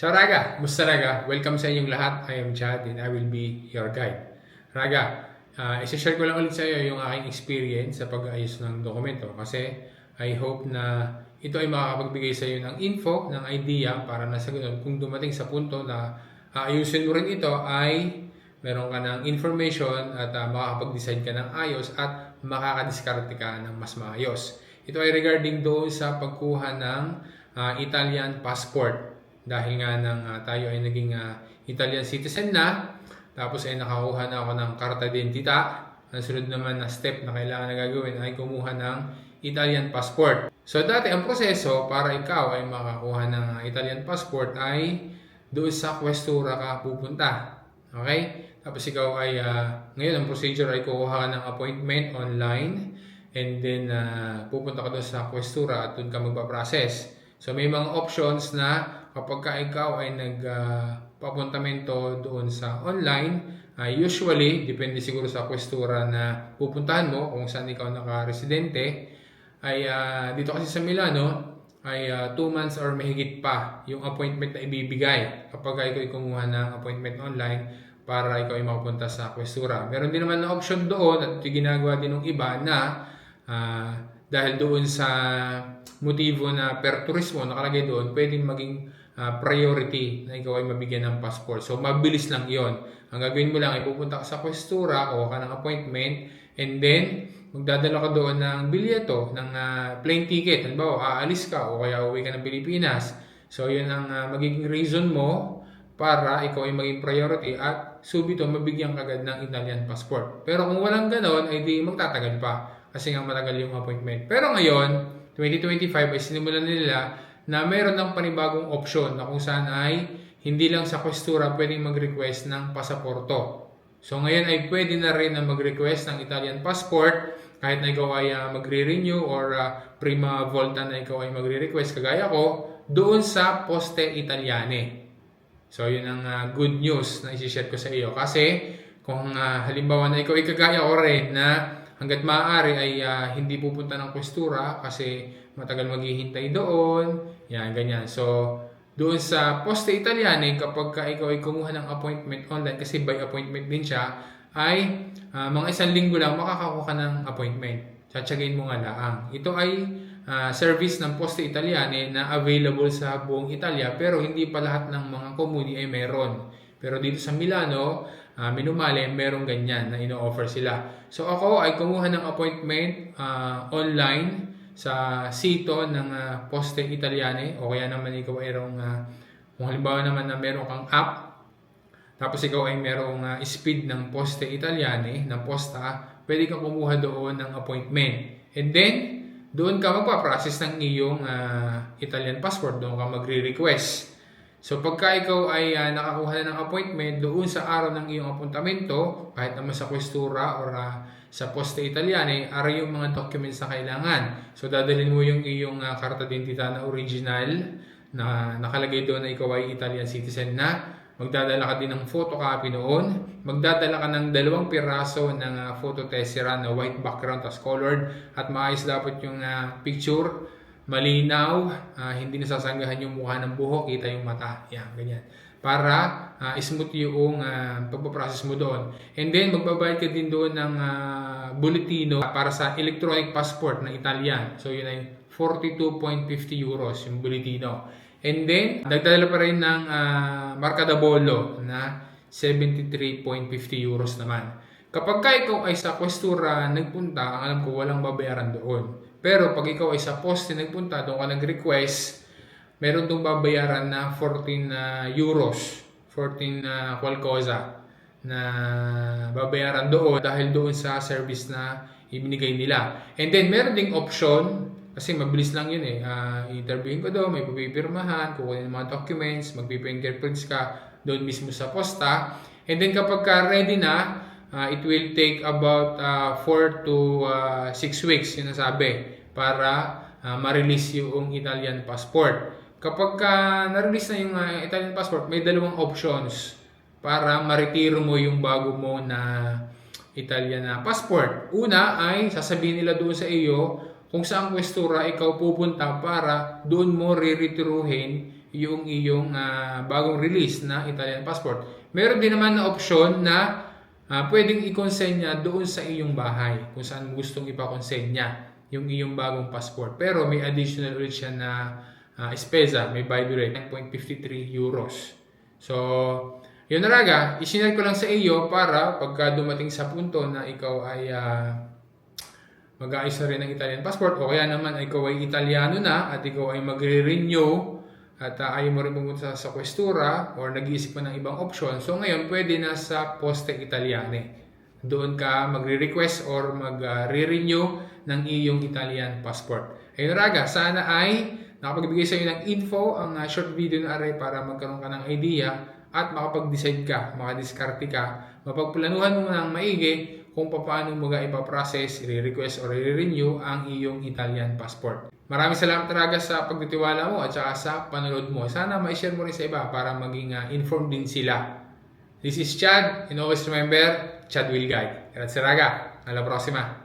Ciao Raga! Musta Raga? Welcome sa inyong lahat. I am Chad and I will be your guide. Raga, isi-share ko lang ulit sa iyo yung aking experience sa pag-aayos ng dokumento kasi I hope na ito ay makakapagbigay sa iyo ng info, ng idea para na sa ganun kung dumating sa punto na aayusin mo rin ito ay meron ka ng information at makakapag-decide ka ng ayos at makakadiskarte ka ng mas maayos. Ito ay regarding doon sa pagkuha ng Italian passport. Dahil nga tayo ay naging Italian citizen na, tapos ay nakakuha na ako ng karta identita. Ang sunod naman na step na kailangan na gagawin ay kumuha ng Italian passport. So dati ang proseso para ikaw ay makakuha ng Italian passport ay doon sa questura ka pupunta. Okay? Tapos ikaw ay, ngayon ang procedure ay kukuha ka ng appointment online and then pupunta ka doon sa questura at doon ka magpa-process. So may mga options na kapag ka ikaw ay nagpapuntamento doon sa online, usually, depende siguro sa questura na pupuntahan mo kung saan ikaw naka-residente, ay dito kasi sa Milano, ay 2 months or mahigit pa yung appointment na ibibigay kapag ikaw ay kumuha ng appointment online para ikaw ay makapunta sa questura. Meron din naman na option doon at ginagawa din ng iba na dahil doon sa motivo na per turismo nakalagay doon, pwedeng maging priority na ikaw ay mabigyan ng passport. So, mabilis lang yon. Ang gagawin mo lang ay pupunta ka sa questura o ka ng appointment and then magdadala ka doon ng bilyeto, ng plane ticket. Halimbawa, aalis ka o kaya uwi ka ng Pilipinas. So, yun ang magiging reason mo para ikaw ay maging priority at subito mabigyan ka agad ng Italian passport. Pero kung walang ganon, ay di magtatagal pa kasi nga matagal yung appointment. Pero ngayon, 2025 ay sinimulan nila na mayroon ng panibagong option na kung saan ay hindi lang sa questura pwedeng mag-request ng pasaporto. So ngayon ay pwede na rin na mag-request ng Italian passport kahit na ikaw ay magre-renew or prima volta na ikaw ay magre-request kagaya ko doon sa Poste Italiane. So yun ang good news na isi-share ko sa iyo kasi kung halimbawa na ikaw ay kagaya ko rin na hanggat maaari ay hindi pupunta ng questura kasi matagal maghihintay doon. Yan, ganyan. So, doon sa Poste Italiane, kapag ikaw ay kumuha ng appointment online, kasi by appointment din siya, ay mga 1 linggo lang makakakuha ka ng appointment. Tsatsagain mo nga laang. Ito ay service ng Poste Italiane na available sa buong Italia, pero hindi pa lahat ng mga komuni ay meron. Pero dito sa Milano, Minumale, merong ganyan na ino-offer sila. So ako ay kumuha ng appointment online sa sito ng Poste Italiane o kaya naman ikaw ay kung halimbawa naman na meron kang app tapos ikaw ay merong speed ng Poste Italiane, ng posta, pwede kang kumuha doon ng appointment. And then, doon ka magpa-process ng iyong Italian passport, doon ka magre-request. So pagka ikaw ay nakakuha na ng appointment doon sa araw ng iyong apuntamento, kahit naman sa questura or sa Poste Italiane, ari yung mga documents na kailangan. So dadalhin mo yung iyong karta identita na original na nakalagay doon na ikaw ay Italian citizen na. Magdadala ka din ng photocopy noon. Magdadala ka ng 2 piraso ng photo tessera na white background tas colored at maayos dapat yung picture. Malinaw, hindi nasasanggahan yung mukha ng buhok, kita yung mata. Yan, ganyan. Para smooth yung pagpaprocess mo doon. And then, magbabayad ka din doon ng boletino para sa electronic passport na Italian. So, yun ay 42.50 euros yung boletino. And then, nagdadala pa rin ng marca da bollo na 73.50 euros naman. Kapag ka ikaw ay sa questura nagpunta, alam ko walang babayaran doon. Pero pag ikaw ay sa poste nagpunta, doon ka nag-request, meron itong babayaran na 14 euros, 14 qualcosa na babayaran doon dahil doon sa service na ibinigay nila. And then meron ding option, kasi mabilis lang yun interviewin ko doon, may pipirmahan, kukunin ng mga documents, magpifingerprints ka doon mismo sa posta. And then kapag ka ready na, it will take about 4 to 6 weeks, yun nasabi, para ma-release yung Italian passport. Kapag na-release na yung Italian passport, may 2 options para ma-retiro mo yung bago mo na Italian passport. Una ay sasabihin nila doon sa iyo kung saan questura ikaw pupunta para doon mo riretiruhin yung iyong bagong release na Italian passport. Meron din naman na option na pwedeng i-consenya doon sa iyong bahay kung saan mo gustong ipakonsenya yung iyong bagong passport. Pero may additional ulit siya na spesa, may bayad rate, 9.53 euros. So, yun na raga, isinare ko lang sa iyo para pagka dumating sa punto na ikaw ay mag-aayos na rin ng Italian passport o kaya naman ikaw ay Italiano na at ikaw ay magre-renew at ayaw mo rin pumunta sa questura or nag-iisip pa ng ibang option. So ngayon, pwede na sa Poste Italiane. Doon ka magre-request or magre-renew ng iyong Italian passport. Ayun raga, sana ay nakapagbigay sa iyo ng info ang short video na aray para magkaroon ka ng idea at makapag-decide ka, makadiskarte ka, mapagplanuhan mo ng maigi kung paano mo ipaprocess, i-request or i-renew ang iyong Italian passport. Maraming salamat talaga sa pagtitiwala mo at saka sa panonood mo. Sana ma-share mo rin sa iba para maging informed din sila. This is Chad, and always remember, Chad will guide. Grazie raga, alla prossima!